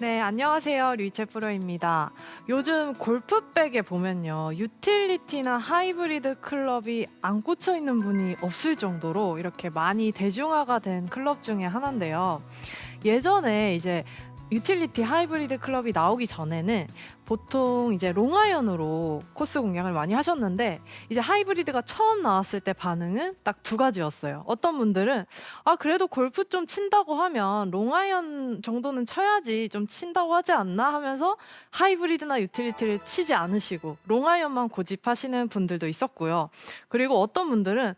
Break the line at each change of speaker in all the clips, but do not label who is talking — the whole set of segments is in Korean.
네, 안녕하세요. 류이체 프로입니다. 요즘 골프백에 보면요. 유틸리티나 하이브리드 클럽이 안 꽂혀 있는 분이 없을 정도로 이렇게 많이 대중화가 된 클럽 중에 하나인데요. 예전에 이제 유틸리티 하이브리드 클럽이 나오기 전에는 보통 이제 롱아이언으로 코스 공략을 많이 하셨는데 이제 하이브리드가 처음 나왔을 때 반응은 딱 두 가지였어요. 어떤 분들은 그래도 골프 좀 친다고 하면 롱아이언 정도는 쳐야지 좀 친다고 하지 않나 하면서 하이브리드나 유틸리티를 치지 않으시고 롱아이언만 고집하시는 분들도 있었고요. 그리고 어떤 분들은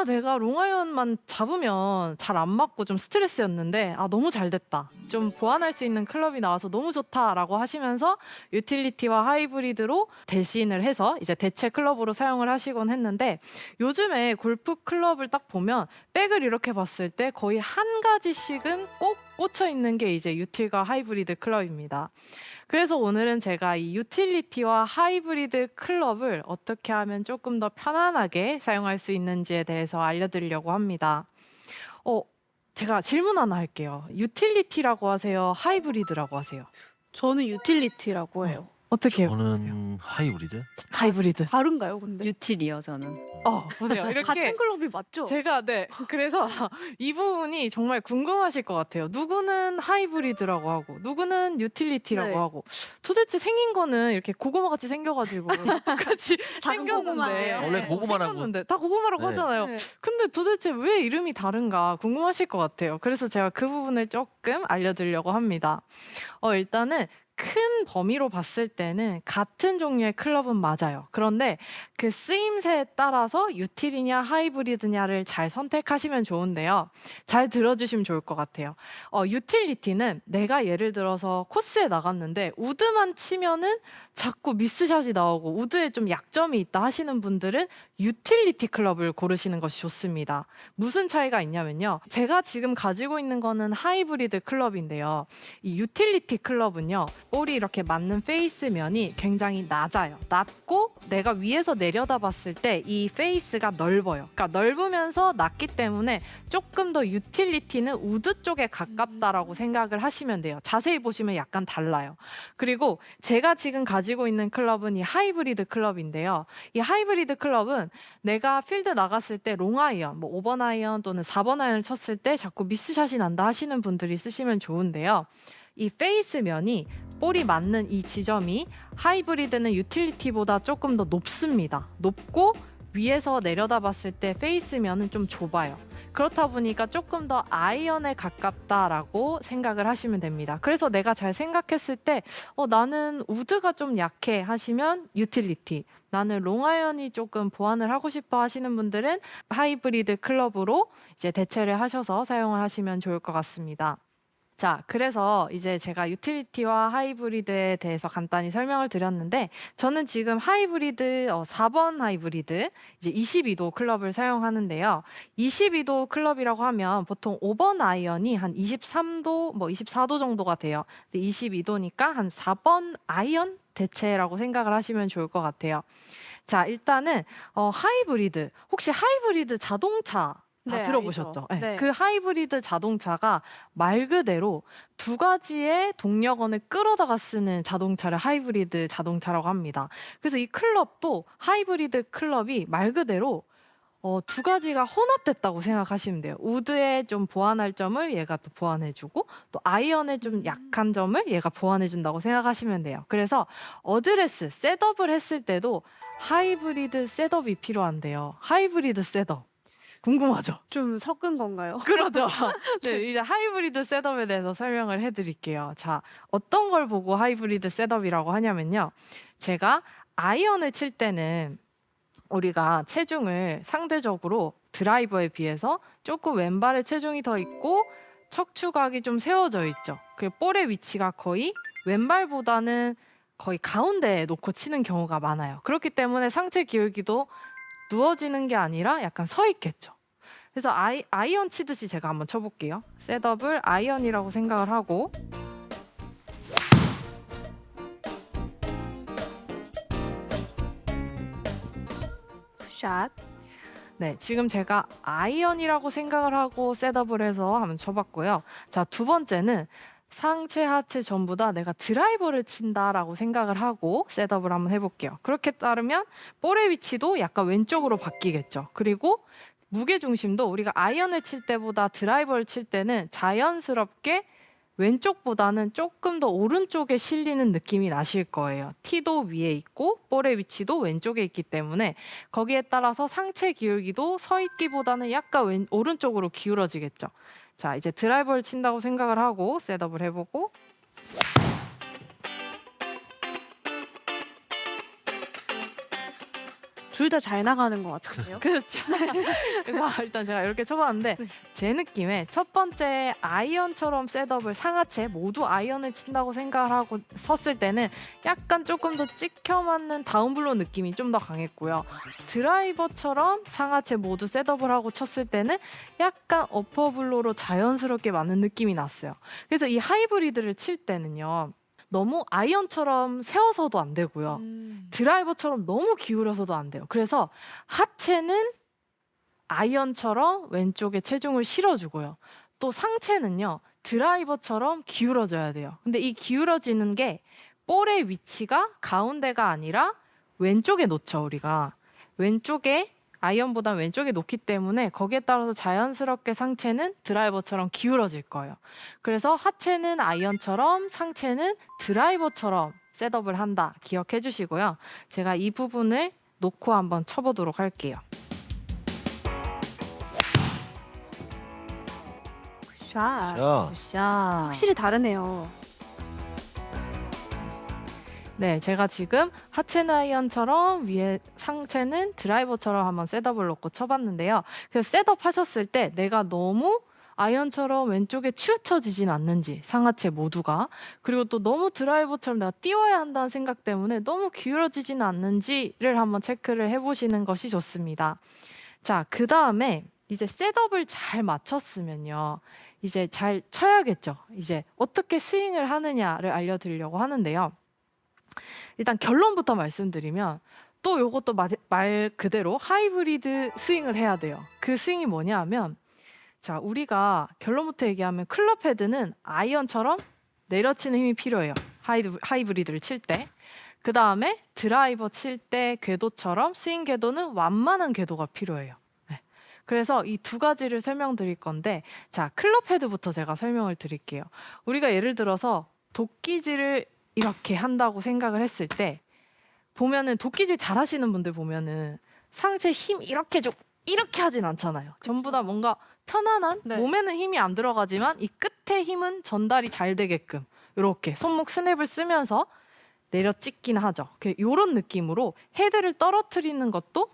내가 롱아이언만 잡으면 잘 안 맞고 좀 스트레스였는데 너무 잘 됐다. 좀 보완할 수 있는 클럽이 나와서 너무 좋다라고 하시면서 유틸리티와 하이브리드로 대신을 해서 이제 대체 클럽으로 사용을 하시곤 했는데 요즘에 골프 클럽을 딱 보면 백을 이렇게 봤을 때 거의 한 가지씩은 꼭 꽂혀 있는 게 이제 유틸과 하이브리드 클럽입니다. 그래서 오늘은 제가 이 유틸리티와 하이브리드 클럽을 어떻게 하면 조금 더 편안하게 사용할 수 있는지에 대해서 알려드리려고 합니다. 어, 제가 질문 하나 할게요. 유틸리티라고 하세요? 하이브리드라고 하세요?
저는 유틸리티라고 해요.
어떻게 해요?
저는 하이브리드?
하이브리드.
다른가요, 근데?
유틸이요, 저는.
보세요. 이렇게
같은 클럽이 맞죠?
제가 그래서 이 부분이 정말 궁금하실 것 같아요. 누구는 하이브리드라고 하고 누구는 유틸리티라고
네.
하고 도대체 생긴 거는 이렇게 고구마 같이 생겨가지고 똑같이
작은
생겼는데
고구마예요.
원래 고구마라고.
생겼는데 다 고구마라고
네.
하잖아요.
네.
근데 도대체 왜 이름이 다른가 궁금하실 것 같아요. 그래서 제가 그 부분을 조금 알려드리려고 합니다. 일단은 큰 범위로 봤을 때는 같은 종류의 클럽은 맞아요. 그런데 그 쓰임새에 따라서 유틸이냐 하이브리드냐를 잘 선택하시면 좋은데요. 잘 들어주시면 좋을 것 같아요. 유틸리티는 내가 예를 들어서 코스에 나갔는데 우드만 치면은 자꾸 미스샷이 나오고 우드에 좀 약점이 있다 하시는 분들은 유틸리티 클럽을 고르시는 것이 좋습니다. 무슨 차이가 있냐면요. 제가 지금 가지고 있는 거는 하이브리드 클럽인데요. 이 유틸리티 클럽은요. 볼이 이렇게 맞는 페이스면이 굉장히 낮아요. 낮고 내가 위에서 내려다 봤을 때 이 페이스가 넓어요. 그러니까 넓으면서 낮기 때문에 조금 더 유틸리티는 우드 쪽에 가깝다라고 생각을 하시면 돼요. 자세히 보시면 약간 달라요. 그리고 제가 지금 가지고 있는 클럽은 이 하이브리드 클럽인데요. 이 하이브리드 클럽은 내가 필드 나갔을 때 롱아이언, 5번 아이언 또는 4번 아이언을 쳤을 때 자꾸 미스샷이 난다 하시는 분들이 쓰시면 좋은데요. 이 페이스면이 볼이 맞는 이 지점이 하이브리드는 유틸리티보다 조금 더 높습니다. 높고 위에서 내려다 봤을 때 페이스면은 좀 좁아요. 그렇다 보니까 조금 더 아이언에 가깝다라고 생각을 하시면 됩니다. 그래서 내가 잘 생각했을 때 나는 우드가 좀 약해 하시면 유틸리티, 나는 롱아이언이 조금 보완을 하고 싶어 하시는 분들은 하이브리드 클럽으로 이제 대체를 하셔서 사용을 하시면 좋을 것 같습니다. 자, 그래서 이제 제가 유틸리티와 하이브리드에 대해서 간단히 설명을 드렸는데 저는 지금 하이브리드 4번 하이브리드 이제 22도 클럽을 사용하는데요. 22도 클럽이라고 하면 보통 5번 아이언이 한 23도, 24도 정도가 돼요. 근데 22도니까 한 4번 아이언 대체라고 생각을 하시면 좋을 것 같아요. 자, 일단은 하이브리드, 혹시 하이브리드 자동차 다
네,
들어보셨죠?
알죠. 네.
그 하이브리드 자동차가 말 그대로 두 가지의 동력원을 끌어다가 쓰는 자동차를 하이브리드 자동차라고 합니다. 그래서 이 클럽도 하이브리드 클럽이 말 그대로 두 가지가 혼합됐다고 생각하시면 돼요. 우드에 좀 보완할 점을 얘가 또 보완해주고 또 아이언에 좀 약한 점을 얘가 보완해준다고 생각하시면 돼요. 그래서 어드레스, 셋업을 했을 때도 하이브리드 셋업이 필요한데요. 하이브리드 셋업. 궁금하죠?
좀 섞은 건가요?
그러죠. 네, 이제 하이브리드 셋업에 대해서 설명을 해드릴게요. 자, 어떤 걸 보고 하이브리드 셋업이라고 하냐면요. 제가 아이언을 칠 때는 우리가 체중을 상대적으로 드라이버에 비해서 조금 왼발에 체중이 더 있고 척추각이 좀 세워져 있죠. 그 볼의 위치가 거의 왼발보다는 거의 가운데에 놓고 치는 경우가 많아요. 그렇기 때문에 상체 기울기도 누워지는 게 아니라 약간 서 있겠죠. 그래서 아이언 치듯이 제가 한번 쳐볼게요. 셋업을 아이언이라고 생각을 하고
샷.
네, 지금 제가 아이언이라고 생각을 하고 셋업을 해서 한번 쳐봤고요. 자, 두 번째는 상체, 하체 전부 다 내가 드라이버를 친다라고 생각을 하고 셋업을 한번 해볼게요. 그렇게 따르면 볼의 위치도 약간 왼쪽으로 바뀌겠죠. 그리고 무게 중심도 우리가 아이언을 칠 때보다 드라이버를 칠 때는 자연스럽게 왼쪽보다는 조금 더 오른쪽에 실리는 느낌이 나실 거예요. 티도 위에 있고 볼의 위치도 왼쪽에 있기 때문에 거기에 따라서 상체 기울기도 서 있기보다는 약간 오른쪽으로 기울어지겠죠. 자, 이제 드라이버를 친다고 생각을 하고 셋업을 해보고
둘 다 잘 나가는 것 같은데요?
그렇죠. 그래서 일단 제가 이렇게 쳐봤는데
네.
제 느낌에 첫 번째 아이언처럼 셋업을 상하체 모두 아이언을 친다고 생각을 하고 섰을 때는 약간 조금 더 찍혀 맞는 다운블로 느낌이 좀 더 강했고요. 드라이버처럼 상하체 모두 셋업을 하고 쳤을 때는 약간 어퍼블로로 자연스럽게 맞는 느낌이 났어요. 그래서 이 하이브리드를 칠 때는요. 너무 아이언처럼 세워서도 안 되고요. 드라이버처럼 너무 기울여서도 안 돼요. 그래서 하체는 아이언처럼 왼쪽에 체중을 실어주고요. 또 상체는요. 드라이버처럼 기울어져야 돼요. 근데 이 기울어지는 게 볼의 위치가 가운데가 아니라 왼쪽에 놓죠. 우리가. 왼쪽에 아이언보다 왼쪽에 놓기 때문에 거기에 따라서 자연스럽게 상체는 드라이버처럼 기울어질 거예요. 그래서 하체는 아이언처럼 상체는 드라이버처럼 셋업을 한다. 기억해 주시고요. 제가 이 부분을 놓고 한번 쳐보도록 할게요.
샷.
자,
샷.
확실히 다르네요.
네, 제가 지금 하체는 아이언처럼 위에 상체는 드라이버처럼 한번 셋업을 놓고 쳐봤는데요. 그래서 셋업 하셨을 때 내가 너무 아이언처럼 왼쪽에 치우쳐지진 않는지 상하체 모두가 그리고 또 너무 드라이버처럼 내가 띄워야 한다는 생각 때문에 너무 기울어지진 않는지를 한번 체크를 해보시는 것이 좋습니다. 자, 그 다음에 이제 셋업을 잘 맞췄으면요. 이제 잘 쳐야겠죠. 이제 어떻게 스윙을 하느냐를 알려드리려고 하는데요. 일단 결론부터 말씀드리면 또 이것도 말 그대로 하이브리드 스윙을 해야 돼요. 그 스윙이 뭐냐 하면 자, 우리가 결론부터 얘기하면 클럽 헤드는 아이언처럼 내려치는 힘이 필요해요. 하이브리드를 칠 때. 그 다음에 드라이버 칠 때 궤도처럼 스윙 궤도는 완만한 궤도가 필요해요. 네. 그래서 이 두 가지를 설명드릴 건데 자, 클럽 헤드부터 제가 설명을 드릴게요. 우리가 예를 들어서 도끼질을 이렇게 한다고 생각을 했을 때 보면은 도끼질 잘하시는 분들 보면은 상체 힘 이렇게 좀 이렇게 하진 않잖아요. 전부 다 뭔가 편안한
네.
몸에는 힘이 안 들어가지만 이 끝에 힘은 전달이 잘 되게끔 이렇게 손목 스냅을 쓰면서 내려 찍긴 하죠. 이런 느낌으로 헤드를 떨어뜨리는 것도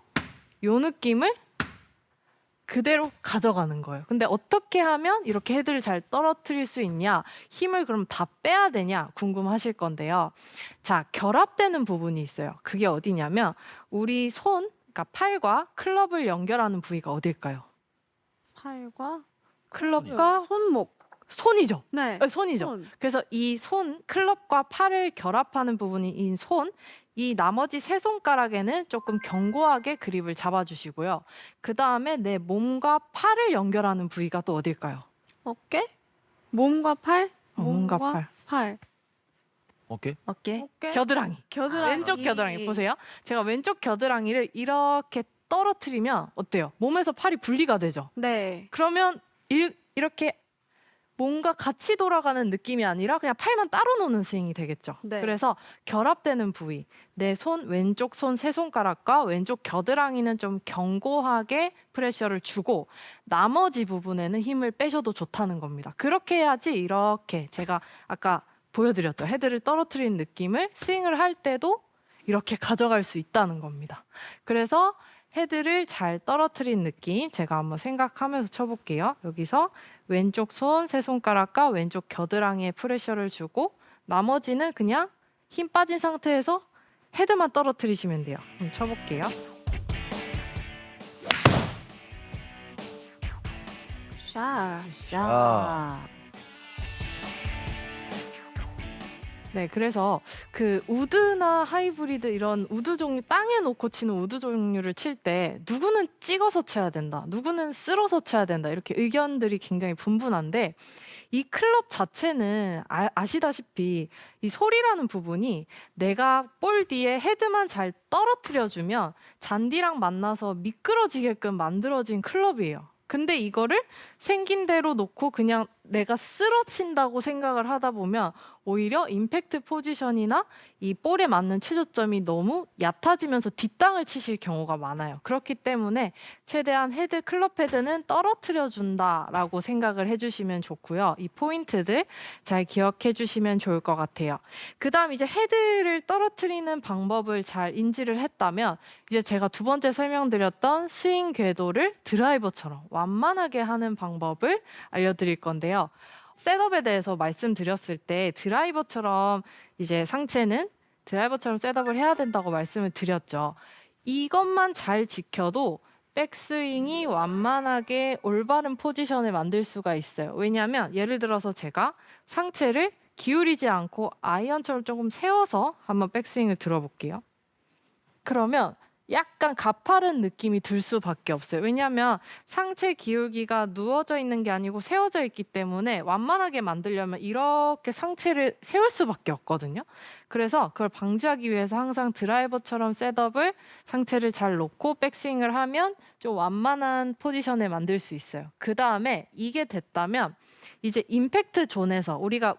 이 느낌을 그대로 가져가는 거예요. 근데 어떻게 하면 이렇게 헤드를 잘 떨어뜨릴 수 있냐? 힘을 그럼 다 빼야 되냐? 궁금하실 건데요. 자, 결합되는 부분이 있어요. 그게 어디냐면 우리 손, 그러니까 팔과 클럽을 연결하는 부위가 어딜까요?
팔과
클럽과
손목.
손이죠.
네.
손이죠.
손.
그래서 이 손, 클럽과 팔을 결합하는 부분인 손, 이 나머지 세 손가락에는 조금 견고하게 그립을 잡아주시고요. 그 다음에 내 몸과 팔을 연결하는 부위가 또 어딜까요?
어깨? 몸과 팔?
몸과 팔.
팔.
오케이.
어깨.
어깨?
겨드랑이.
겨드랑이.
왼쪽 겨드랑이 보세요. 제가 왼쪽 겨드랑이를 이렇게 떨어뜨리면 어때요? 몸에서 팔이 분리가 되죠.
네.
그러면 이렇게 몸과 같이 돌아가는 느낌이 아니라 그냥 팔만 따로 노는 스윙이 되겠죠.
네.
그래서 결합되는 부위, 내 손, 왼쪽 손 세 손가락과 왼쪽 겨드랑이는 좀 견고하게 프레셔를 주고 나머지 부분에는 힘을 빼셔도 좋다는 겁니다. 그렇게 해야지 이렇게 제가 아까 보여드렸죠. 헤드를 떨어뜨리는 느낌을 스윙을 할 때도 이렇게 가져갈 수 있다는 겁니다. 그래서 헤드를 잘 떨어뜨린 느낌 제가 한번 생각하면서 쳐볼게요. 여기서 왼쪽 손 세 손가락과 왼쪽 겨드랑이에 프레셔를 주고 나머지는 그냥 힘 빠진 상태에서 헤드만 떨어뜨리시면 돼요. 한번 쳐볼게요.
샷.
샷.
네, 그래서 그 우드나 하이브리드 이런 우드 종류, 땅에 놓고 치는 우드 종류를 칠 때 누구는 찍어서 쳐야 된다, 누구는 쓸어서 쳐야 된다, 이렇게 의견들이 굉장히 분분한데 이 클럽 자체는 아시다시피 이 소리라는 부분이 내가 볼 뒤에 헤드만 잘 떨어뜨려주면 잔디랑 만나서 미끄러지게끔 만들어진 클럽이에요. 근데 이거를 생긴 대로 놓고 그냥 내가 쓰러친다고 생각을 하다 보면 오히려 임팩트 포지션이나 이 볼에 맞는 최저점이 너무 얕아지면서 뒷땅을 치실 경우가 많아요. 그렇기 때문에 최대한 클럽 헤드는 떨어뜨려 준다라고 생각을 해주시면 좋고요. 이 포인트들 잘 기억해 주시면 좋을 것 같아요. 그다음 이제 헤드를 떨어뜨리는 방법을 잘 인지를 했다면 이제 제가 두 번째 설명드렸던 스윙 궤도를 드라이버처럼 완만하게 하는 방법을 알려드릴 건데요. 셋업에 대해서 말씀드렸을 때 드라이버처럼 이제 상체는 드라이버처럼 셋업을 해야 된다고 말씀을 드렸죠. 이것만 잘 지켜도 백스윙이 완만하게 올바른 포지션을 만들 수가 있어요. 왜냐하면 예를 들어서 제가 상체를 기울이지 않고 아이언처럼 조금 세워서 한번 백스윙을 들어볼게요. 그러면 약간 가파른 느낌이 들 수밖에 없어요. 왜냐하면 상체 기울기가 누워져 있는 게 아니고 세워져 있기 때문에 완만하게 만들려면 이렇게 상체를 세울 수밖에 없거든요. 그래서 그걸 방지하기 위해서 항상 드라이버처럼 셋업을 상체를 잘 놓고 백스윙을 하면 좀 완만한 포지션을 만들 수 있어요. 그 다음에 이게 됐다면 이제 임팩트 존에서 우리가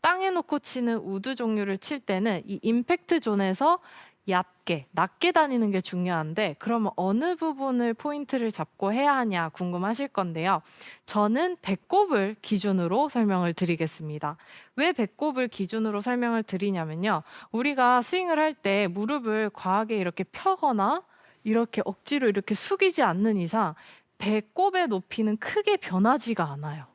땅에 놓고 치는 우드 종류를 칠 때는 이 임팩트 존에서 낮게 다니는 게 중요한데 그러면 어느 부분을 포인트를 잡고 해야 하냐 궁금하실 건데요. 저는 배꼽을 기준으로 설명을 드리겠습니다. 왜 배꼽을 기준으로 설명을 드리냐면요. 우리가 스윙을 할 때 무릎을 과하게 이렇게 펴거나 이렇게 억지로 이렇게 숙이지 않는 이상 배꼽의 높이는 크게 변하지가 않아요.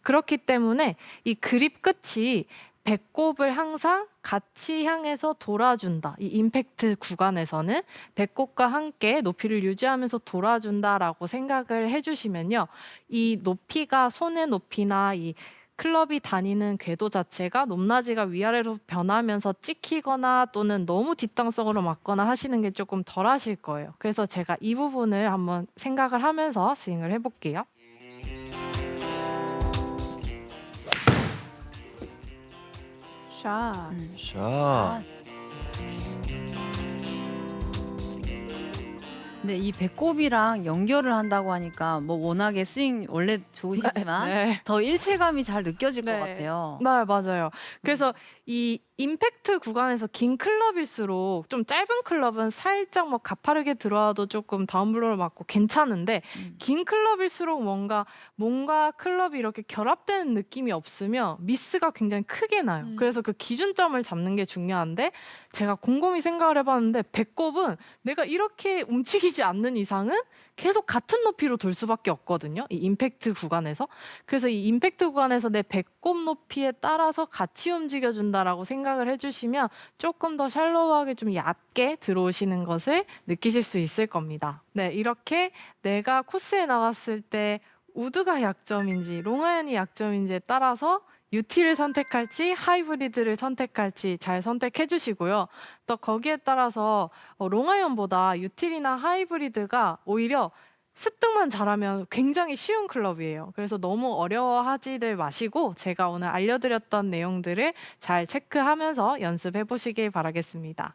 그렇기 때문에 이 그립 끝이 배꼽을 항상 같이 향해서 돌아준다. 이 임팩트 구간에서는 배꼽과 함께 높이를 유지하면서 돌아준다라고 생각을 해주시면요. 이 높이가 손의 높이나 이 클럽이 다니는 궤도 자체가 높낮이가 위아래로 변하면서 찍히거나 또는 너무 뒷땅성으로 맞거나 하시는 게 조금 덜 하실 거예요. 그래서 제가 이 부분을 한번 생각을 하면서 스윙을 해볼게요.
샷.
샷.
근데 이 배꼽이랑 연결을 한다고 하니까 뭐 워낙에 스윙 원래 좋으시지만
네.
더 일체감이 잘 느껴질
네.
것 같아요.
네, 맞아요. 그래서 이 임팩트 구간에서 긴 클럽일수록 좀 짧은 클럽은 살짝 뭐 가파르게 들어와도 조금 다운블로를 맞고 괜찮은데 긴 클럽일수록 뭔가 클럽이 이렇게 결합되는 느낌이 없으면 미스가 굉장히 크게 나요. 그래서 그 기준점을 잡는 게 중요한데 제가 곰곰이 생각을 해봤는데 배꼽은 내가 이렇게 움직이지 않는 이상은 계속 같은 높이로 돌 수밖에 없거든요. 이 임팩트 구간에서. 그래서 이 임팩트 구간에서 내 배꼽 높이에 따라서 같이 움직여준다라고 생각을 해주시면 조금 더 샬로우하게 좀 얕게 들어오시는 것을 느끼실 수 있을 겁니다. 네, 이렇게 내가 코스에 나갔을 때 우드가 약점인지 롱아이언이 약점인지에 따라서 UT를 선택할지 하이브리드를 선택할지 잘 선택해 주시고요. 또 거기에 따라서 롱아이언보다 유틸이나 하이브리드가 오히려 습득만 잘하면 굉장히 쉬운 클럽이에요. 그래서 너무 어려워하지들 마시고 제가 오늘 알려드렸던 내용들을 잘 체크하면서 연습해 보시길 바라겠습니다.